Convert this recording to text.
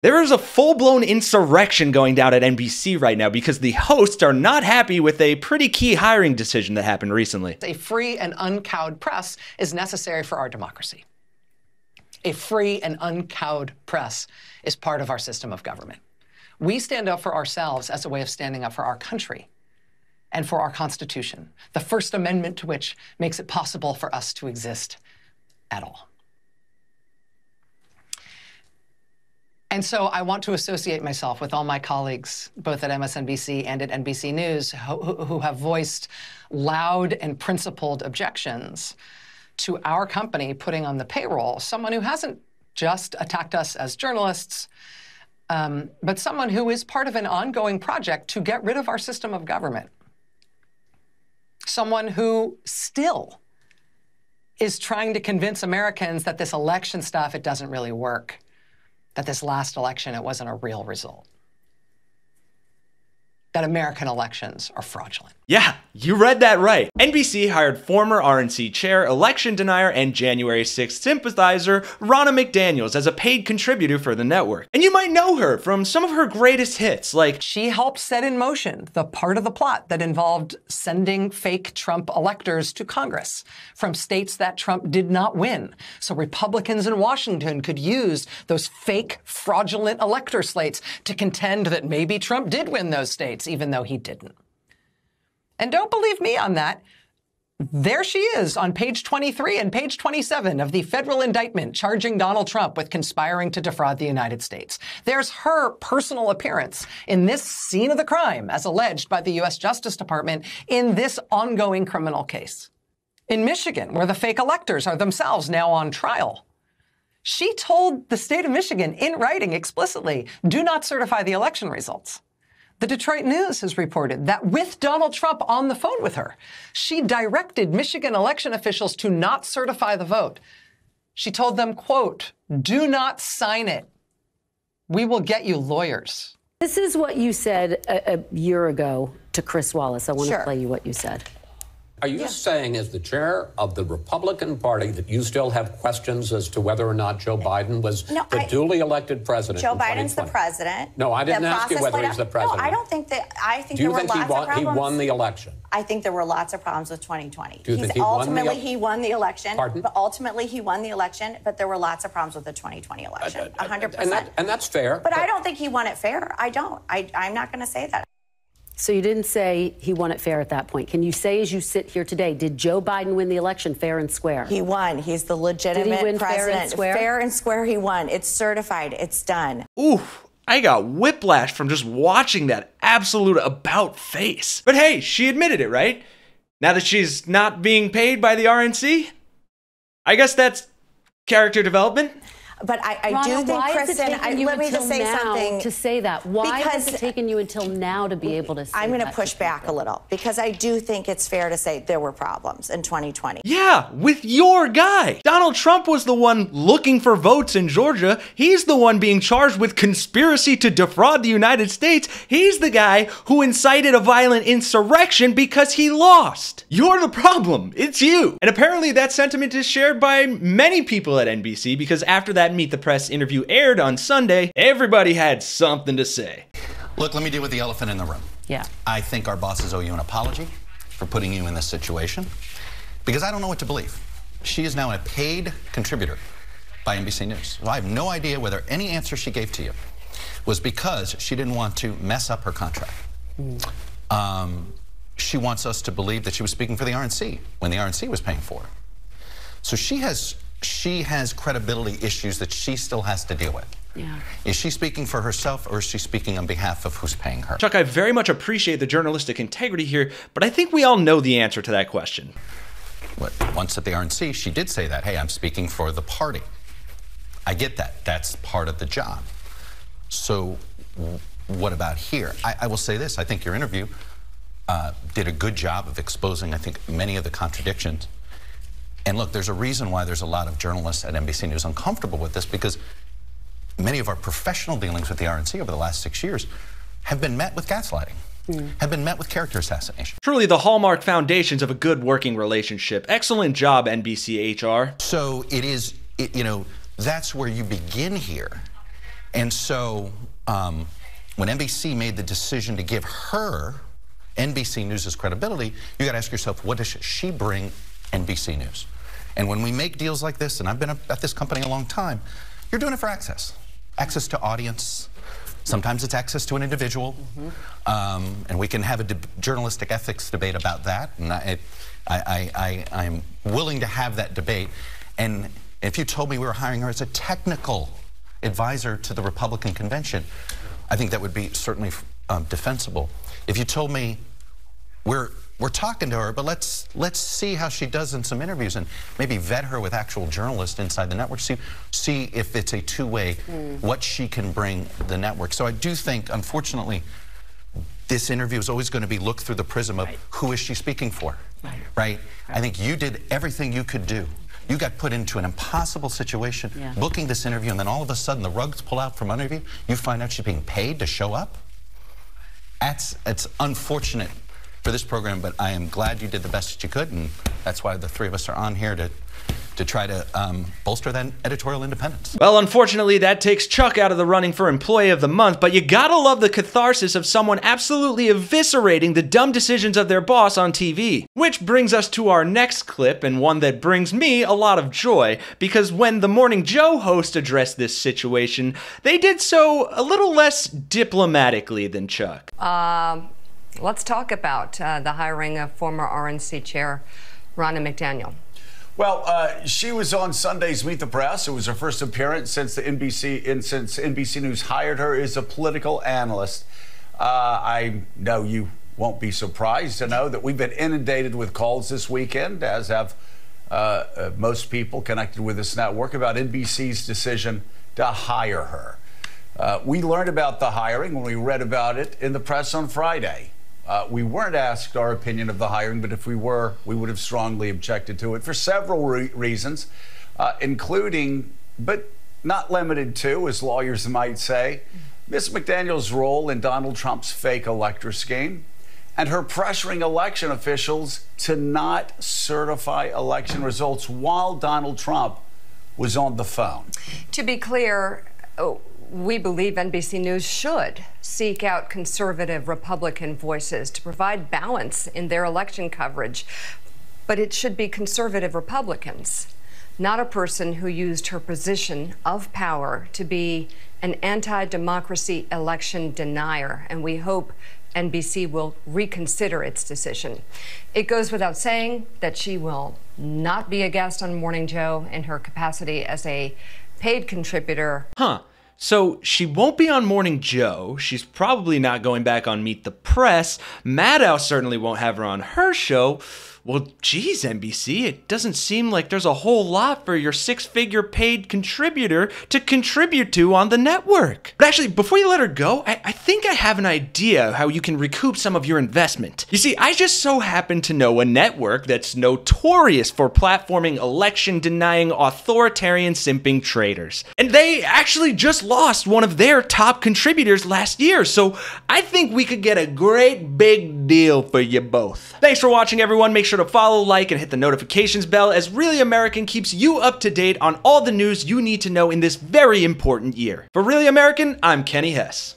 There is a full-blown insurrection going down at NBC right now because the hosts are not happy with a pretty key hiring decision that happened recently. A free and uncowed press is necessary for our democracy. A free and uncowed press is part of our system of government. We stand up for ourselves as a way of standing up for our country and for our Constitution, the First Amendment to which makes it possible for us to exist at all. And so I want to associate myself with all my colleagues, both at MSNBC and at NBC News, who have voiced loud and principled objections to our company putting on the payroll someone who hasn't just attacked us as journalists, but someone who is part of an ongoing project to get rid of our system of government. Someone who still is trying to convince Americans that this election stuff, it doesn't really work. That this last election, it wasn't a real result. That American elections are fraudulent. Yeah, you read that right. NBC hired former RNC chair, election denier, and January 6th sympathizer Ronna Mcdaniel as a paid contributor for the network. And you might know her from some of her greatest hits, like she helped set in motion the part of the plot that involved sending fake Trump electors to Congress from states that Trump did not win, so Republicans in Washington could use those fake, fraudulent elector slates to contend that maybe Trump did win those states, even though he didn't. And don't believe me on that. There she is on page 23 and page 27 of the federal indictment charging Donald Trump with conspiring to defraud the United States. There's her personal appearance in this scene of the crime, as alleged by the U.S. Justice Department in this ongoing criminal case. In Michigan, where the fake electors are themselves now on trial, she told the state of Michigan in writing explicitly, do not certify the election results. The Detroit News has reported that with Donald Trump on the phone with her, she directed Michigan election officials to not certify the vote. She told them, quote, do not sign it. We will get you lawyers. This is what you said a year ago to Chris Wallace. I want to play you what you said. Are you saying, as the chair of the Republican Party, that you still have questions as to whether or not Joe Biden was the duly elected president? Joe Biden's the president. No, I didn't ask you whether he's the president. No, I don't think that. I think there were lots of problems. Do you think he won the election? I think there were lots of problems with 2020. Do you think he won the election? Pardon? But ultimately, he won the election. But there were lots of problems with the 2020 election. 100%. And that's fair. But I don't think he won it fair. I don't. I'm not going to say that. So you didn't say he won it fair at that point. Can you say, as you sit here today, did Joe Biden win the election fair and square? He won. He's the legitimate Did he win president. fair and square? Fair and square, he won. It's certified. It's done. oof. I got whiplash from just watching that absolute about face. But hey, she admitted it, right? Now that she's not being paid by the RNC? I guess that's character development. But I Ronna, do think, Kristen, let me just say something. To say that. Why has it taken you until now to be able to say I'm going to that push back a little, because I do think it's fair to say there were problems in 2020. Yeah, with your guy. Donald Trump was the one looking for votes in Georgia. He's the one being charged with conspiracy to defraud the United States. He's the guy who incited a violent insurrection because he lost. You're the problem. It's you. And apparently that sentiment is shared by many people at NBC, because after that Meet the Press interview aired on Sunday, everybody had something to say. Look, let me deal with the elephant in the room. Yeah. I think our bosses owe you an apology for putting you in this situation, because I don't know what to believe. She is now a paid contributor by NBC News. So I have no idea whether any answer she gave to you was because she didn't want to mess up her contract. She wants us to believe that she was speaking for the RNC when the RNC was paying for her. So she has credibility issues that she still has to deal with. Yeah. Is she speaking for herself, or is she speaking on behalf of who's paying her? Chuck, I very much appreciate the journalistic integrity here, but I think we all know the answer to that question. Once at the RNC, she did say that, hey, I'm speaking for the party. I get that. That's part of the job. So what about here? I will say this. I think your interview did a good job of exposing, I think, many of the contradictions. And look, there's a reason why there's a lot of journalists at NBC News uncomfortable with this, because many of our professional dealings with the RNC over the last 6 years have been met with gaslighting, have been met with character assassination. Truly the hallmark foundations of a good working relationship. Excellent job, NBC HR. So it is, you know, that's where you begin here. And so when NBC made the decision to give her NBC News' credibility, you got to ask yourself, what does she bring NBC News? And when we make deals like this, and I've been at this company a long time, you're doing it for access. Access to audience. Sometimes it's access to an individual. And we can have a journalistic ethics debate about that. And I'm willing to have that debate. And if you told me we were hiring her as a technical advisor to the Republican convention, I think that would be certainly defensible. If you told me we're talking to her, but let's see how she does in some interviews and maybe vet her with actual journalists inside the network, see if it's a two-way, what she can bring the network. So I do think, unfortunately, this interview is always going to be looked through the prism of who is she speaking for, right? I think you did everything you could do. You got put into an impossible situation, booking this interview, and then all of a sudden the rugs pull out from under you. You find out she's being paid to show up. It's unfortunate for this program, but I am glad you did the best that you could, and that's why the three of us are on here to try to bolster that editorial independence. Well, unfortunately, that takes Chuck out of the running for Employee of the Month, but you gotta love the catharsis of someone absolutely eviscerating the dumb decisions of their boss on TV. Which brings us to our next clip, and one that brings me a lot of joy, because when the Morning Joe host addressed this situation, they did so a little less diplomatically than Chuck. Let's talk about the hiring of former RNC chair Ronna Mcdaniel. Well, she was on Sunday's Meet the Press. It was her first appearance since NBC News hired her as a political analyst. I know you won't be surprised to know that we've been inundated with calls this weekend, as have most people connected with this network, about NBC's decision to hire her. We learned about the hiring when we read about it in the press on Friday. We weren't asked our opinion of the hiring, but if we were, we would have strongly objected to it for several reasons, including, but not limited to, as lawyers might say, Ms. McDaniel's role in Donald Trump's fake elector scheme and her pressuring election officials to not certify election results while Donald Trump was on the phone. To be clear, we believe NBC News should seek out conservative Republican voices to provide balance in their election coverage. But it should be conservative Republicans, not a person who used her position of power to be an anti-democracy election denier. And we hope NBC will reconsider its decision. It goes without saying that she will not be a guest on Morning Joe in her capacity as a paid contributor. So she won't be on Morning Joe, she's probably not going back on Meet the Press, Maddow certainly won't have her on her show. Well, geez, NBC, it doesn't seem like there's a whole lot for your six-figure paid contributor to contribute to on the network. But actually, before you let her go, I think I have an idea how you can recoup some of your investment. You see, I just so happen to know a network that's notorious for platforming election-denying, authoritarian simping traders. And they actually just lost one of their top contributors last year, so I think we could get a great big deal for you both. Thanks for watching, everyone. Make sure to follow, like, and hit the notifications bell, as Really American keeps you up to date on all the news you need to know in this very important year. For Really American, I'm Kenny Hesse.